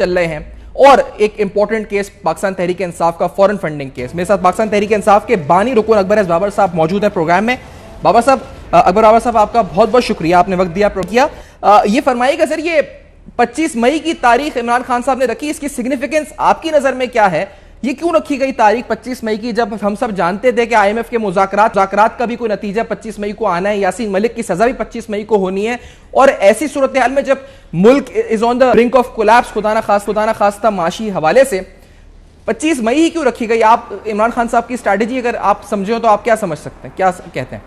चल रहे हैं और एक इंपॉर्टेंट केस पाकिस्तान तहरीक इंसाफ का फॉरेन फंडिंग केस। मेरे साथ पाकिस्तान तहरीक इंसाफ के बानी रुकन अकबर बाबर साहब मौजूद है प्रोग्राम में। बाबर साहब, अकबर बाबर साहब, आपका बहुत बहुत शुक्रिया, आपने वक्त दिया। ये फरमाइएगा सर, ये 25 मई की तारीख इमरान खान साहब ने रखी, इसकी सिग्निफिकेंस आपकी नजर में क्या है? ये क्यों रखी गई तारीख 25 मई की, जब हम सब जानते थे कि IMF के मुज़ाकरात का भी कोई नतीजा 25 मई को आना है, यासीन मलिक की सजा भी 25 मई को होनी है, और ऐसी सूरत हाल में जब मुल्क is on the brink of collapse, खुदा ना खास्ता माशी हवाले से 25 मई ही क्यों रखी गई? आप इमरान खान साहब की स्ट्रैटेजी अगर आप समझे तो आप क्या समझ सकते हैं, क्या कहते हैं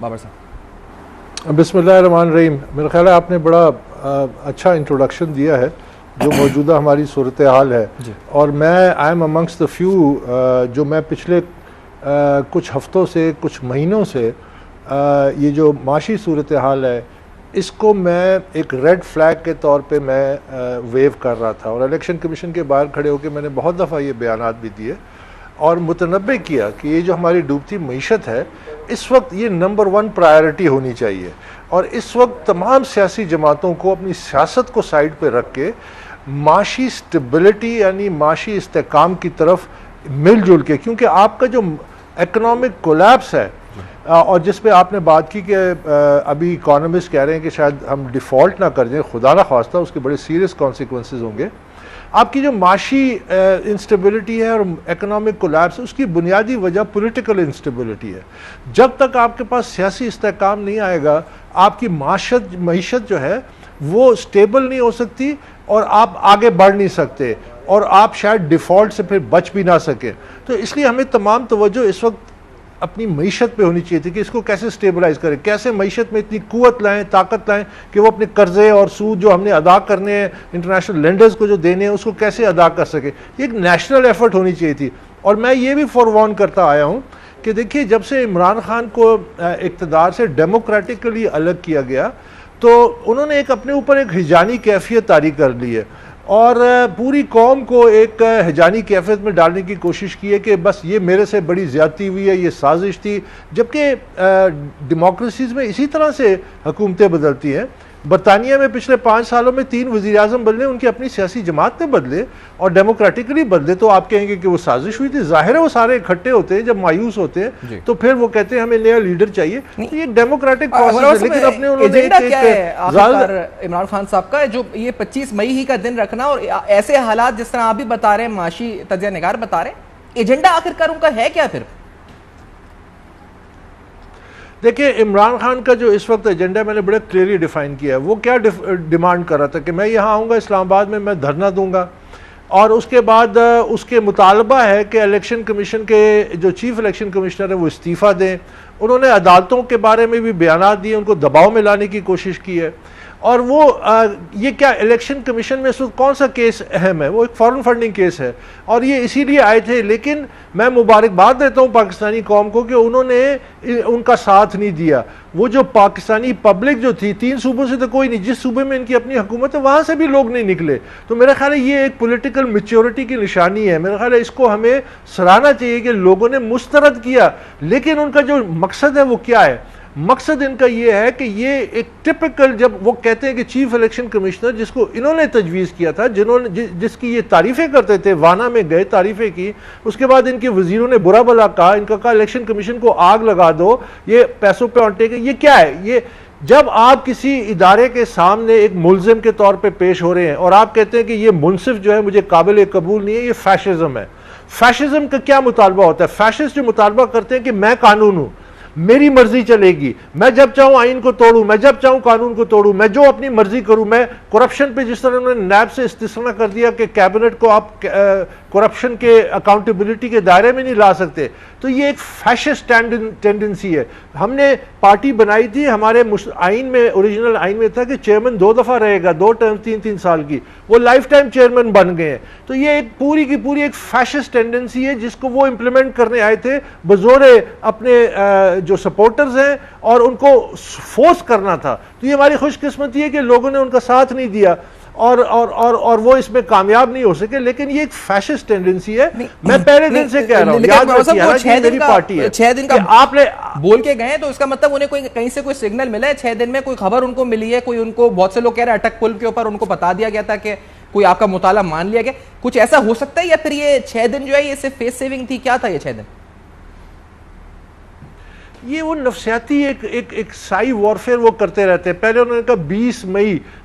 बाबर साहब? बिस्मिल्लाहिर्रहमानिर्रहीम। मेरा ख्याल है आपने बड़ा अच्छा इंट्रोडक्शन दिया है जो मौजूदा हमारी सूरत हाल है, और मैं I am amongst the few जो मैं पिछले कुछ हफ्तों से, कुछ महीनों से ये जो माशी सूरत हाल है इसको मैं एक रेड फ्लैग के तौर पे मैं वेव कर रहा था, और इलेक्शन कमीशन के बाहर खड़े होकर मैंने बहुत दफ़ा ये बयानात भी दिए और मुतनब्बे किया कि ये जो हमारी डूबती मईशत है इस वक्त ये नंबर 1 प्रायोरिटी होनी चाहिए, और इस वक्त तमाम सियासी जमातों को अपनी सियासत को साइड पे रख के माशी स्टेबिलिटी यानी माशी इस्तेकाम की तरफ मिलजुल के, क्योंकि आपका जो इकोनॉमिक कोलैप्स है और जिस पे आपने बात की कि अभी इकोनॉमिस्ट कह रहे हैं कि शायद हम डिफ़ॉल्ट ना कर जाएं, खुदा ना खास्ता उसके बड़े सीरियस कॉन्सिक्वेंसेस होंगे। आपकी जो माशी इंस्टेबिलिटी है और इकोनॉमिक कोलैप्स, उसकी बुनियादी वजह पॉलिटिकल इंस्टेबिलिटी है। जब तक आपके पास सियासी इस्तेकाम नहीं आएगा आपकी मईशत जो है वो स्टेबल नहीं हो सकती और आप आगे बढ़ नहीं सकते, और आप शायद डिफ़ॉल्ट से फिर बच भी ना सकें। तो इसलिए हमें तमाम तवज्जो इस वक्त अपनी मईशत पे होनी चाहिए थी कि इसको कैसे स्टेबलाइज करें, कैसे मईशत में इतनी कुव्वत लाएं, ताकत लाएं कि वो अपने कर्जे और सूद जो हमने अदा करने हैं, इंटरनेशनल लेंडर्स को जो देने हैं, उसको कैसे अदा कर सके। ये एक नेशनल एफर्ट होनी चाहिए थी। और मैं ये भी फॉरवॉर्न करता आया हूँ कि देखिए, जब से इमरान खान को इक़्तिदार से डेमोक्रेटिकली अलग किया गया तो उन्होंने एक अपने ऊपर एक हिजानी कैफियत तारी कर ली है और पूरी कौम को एक हिजानी कैफियत में डालने की कोशिश की है कि बस ये मेरे से बड़ी ज़्यादती हुई है, ये साजिश थी। जबकि डेमोक्रेसीज़ में इसी तरह से हुकूमतें बदलती हैं। बरतानिया में पिछले 5 सालों में 3 वज़ीर-ए-आज़म बदले, उनकी अपनी सियासी जमात ने बदले और डेमोक्रेटिकली बदले, तो आप कहेंगे कि वो साजिश हुई थी। जाहिर है वो सारे इकट्ठे होते हैं, जब मायूस होते हैं तो फिर वो कहते हैं हमें नया लीडर चाहिए। तो ये डेमोक्रेटिक प्रोसेस है, लेकिन अपने उन्होंने इमरान खान साहब का जो ये 25 मई ही का दिन रखना और ऐसे हालात जिस तरह आप भी बता रहे हैं, माशी तज्ज़िया निगार बता रहे हैं, एजेंडा आखिरकार उनका है क्या फिर? देखिए, इमरान खान का जो इस वक्त एजेंडा मैंने बड़े क्लियरली डिफाइन किया है। वो क्या डिमांड कर रहा था कि मैं यहाँ आऊँगा, इस्लामाबाद में मैं धरना दूंगा, और उसके बाद उसके मुतालबा है कि इलेक्शन कमीशन के जो चीफ इलेक्शन कमिश्नर है वो इस्तीफ़ा दें। उन्होंने अदालतों के बारे में भी बयानात दिए, उनको दबाव में लाने की कोशिश की है। और वो ये क्या इलेक्शन कमीशन में इस वक्त कौन सा केस अहम है? वो एक फॉरेन फंडिंग केस है, और ये इसीलिए आए थे। लेकिन मैं मुबारकबाद देता हूँ पाकिस्तानी कौम को कि उन्होंने उनका साथ नहीं दिया। वो जो पाकिस्तानी पब्लिक जो थी, 3 सूबों से तो कोई नहीं, जिस सूबे में इनकी अपनी हुकूमत है वहाँ से भी लोग नहीं निकले। तो मेरा ख्याल है ये एक पॉलिटिकल मैच्योरिटी की निशानी है। मेरा ख्याल है इसको हमें सराहना चाहिए कि लोगों ने मुस्तरद किया। लेकिन उनका जो मकसद है वो क्या है? मकसद इनका ये है कि ये एक टिपिकल, जब वो कहते हैं कि चीफ इलेक्शन कमिश्नर जिसको इन्होंने तजवीज़ किया था, जिसकी ये तारीफ़ें करते थे, वाना में गए तारीफ़ें की, उसके बाद इनके वजीरों ने बुरा भला कहा, इनका कहा इलेक्शन कमीशन को आग लगा दो, ये पैसों पे ऑन टेक। ये क्या है? ये जब आप किसी इदारे के सामने एक मुलजिम के तौर पर पेश हो रहे हैं और आप कहते हैं कि ये मुनसिफ जो है मुझे काबिल कबूल नहीं है, ये फैशिज्म है। फैशिज्म का क्या मुतालबा होता है? फैशिस्ट जो मुतालबा करते हैं कि मैं कानून हूँ, मेरी मर्जी चलेगी, मैं जब चाहूँ आइन को तोड़ूं, मैं जब चाहूँ कानून को तोड़ूं, मैं जो अपनी मर्जी करूं। मैं करप्शन पे जिस तरह उन्होंने नैब से इस्तिस्ना कर दिया कि कैबिनेट को आप करप्शन के अकाउंटेबिलिटी के दायरे में नहीं ला सकते, तो ये एक फैशिस्ट टेंडेंसी है। हमने पार्टी बनाई थी, हमारे आइन में, ओरिजिनल आइन में था कि चेयरमैन 2 दफ़ा रहेगा, 2 टर्म 3-3 साल की। वो लाइफ टाइम चेयरमैन बन गए हैं। तो ये एक पूरी की पूरी एक फैशिस्ट टेंडेंसी है जिसको वो इम्प्लीमेंट करने आए थे बजोरे अपने जो सपोर्टर्स हैं, और उनको फोर्स करना था। तो ये हमारी खुशकिस्मती है कि लोगों ने उनका साथ नहीं दिया और वो इसमें कामयाब नहीं हो सके। लेकिन ये एक फैशिस्ट टेंडेंसी है। मैं पहले दिन से कह रहा हूं, याद रखिए मेरी पार्टी है। 6 दिन का आपने बोल के गए, तो इसका मतलब उन्हें कोई कहीं से कोई सिग्नल मिला है? 6 दिन में कोई खबर उनको मिली है? कोई उनको, बहुत से लोग कह रहे हैं अटक पुल के ऊपर उनको बता दिया गया था कि कोई आपका मुताला मान लिया गया, कुछ ऐसा हो सकता है, या फिर ये 6 दिन जो है ये सिर्फ फेस सेविंग थी? क्या था ये 6 दिन? ये वो नफसियाती एक साई वॉरफेयर वो करते रहते हैं। पहले उन्होंने कहा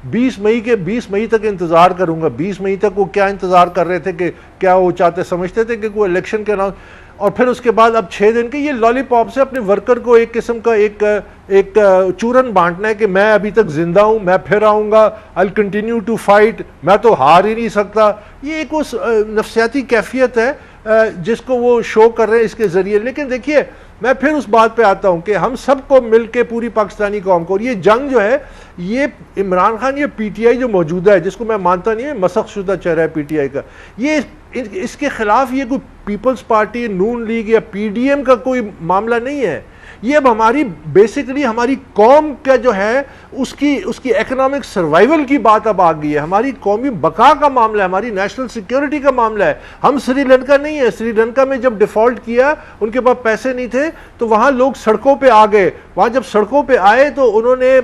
20 मई तक इंतजार करूंगा। 20 मई तक वो क्या इंतजार कर रहे थे कि क्या वो समझते थे कि कोई इलेक्शन के अनाउंस, और फिर उसके बाद अब 6 दिन के ये लॉलीपॉप से अपने वर्कर को एक किस्म का एक चूरन बांटना है कि मैं अभी तक जिंदा हूं, मैं फिर आऊंगा, I will continue to fight, मैं तो हार ही नहीं सकता। ये एक उस नफसियाती कैफियत है जिसको वो शो कर रहे हैं इसके जरिए। लेकिन देखिए, मैं फिर उस बात पे आता हूं कि हम सबको मिलके पूरी पाकिस्तानी कौम को, और ये जंग जो है, ये इमरान खान, ये पीटीआई जो मौजूदा है, जिसको मैं मानता नहीं है मसख शुदा चेहरा है पीटीआई का, ये इसके खिलाफ ये कोई पीपल्स पार्टी, नून लीग या पीडीएम का कोई मामला नहीं है। ये अब हमारी बेसिकली हमारी कौम का जो है उसकी इकोनॉमिक सर्वाइवल की बात अब आ गई है। हमारी कौमी बका का मामला है, हमारी नेशनल सिक्योरिटी का मामला है। हम श्रीलंका नहीं है। श्रीलंका में जब डिफॉल्ट किया, उनके पास पैसे नहीं थे, तो वहां लोग सड़कों पे आ गए। वहां जब सड़कों पे आए तो उन्होंने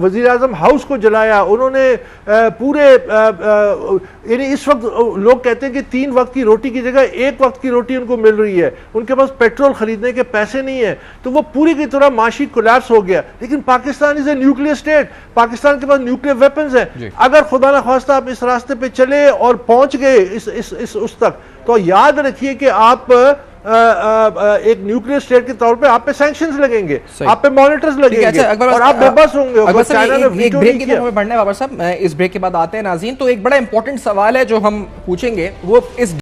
वजीर आजम हाउस को जलाया, उन्होंने पूरे यानी इस वक्त लोग कहते हैं कि 3 वक्त की रोटी की जगह 1 वक्त की रोटी उनको मिल रही है, उनके पास पेट्रोल खरीदने के पैसे नहीं है, तो वो पूरी की तरह माशी कोलैप्स हो गया। लेकिन Pakistan is a nuclear state, Pakistan के पास न्यूक्लियर वेपन्स हैं। अगर खुदा ना खास्ता आप इस रास्ते पे चले और पहुंच गए इस उस तक, तो याद रखिए कि आप एक न्यूक्लियर स्टेट के तौर पे आप पे सैंक्शंस लगेंगे, आप पे मॉनिटर्स लगेंगे, अच्छा, और आप बेबस होंगे। एक ब्रेक की तरफ बढ़ना है बाबर साहब, इस ब्रेक के बाद आते हैं नाज़रीन। तो एक बड़ा इंपॉर्टेंट सवाल है जो हम पूछेंगे, वो इस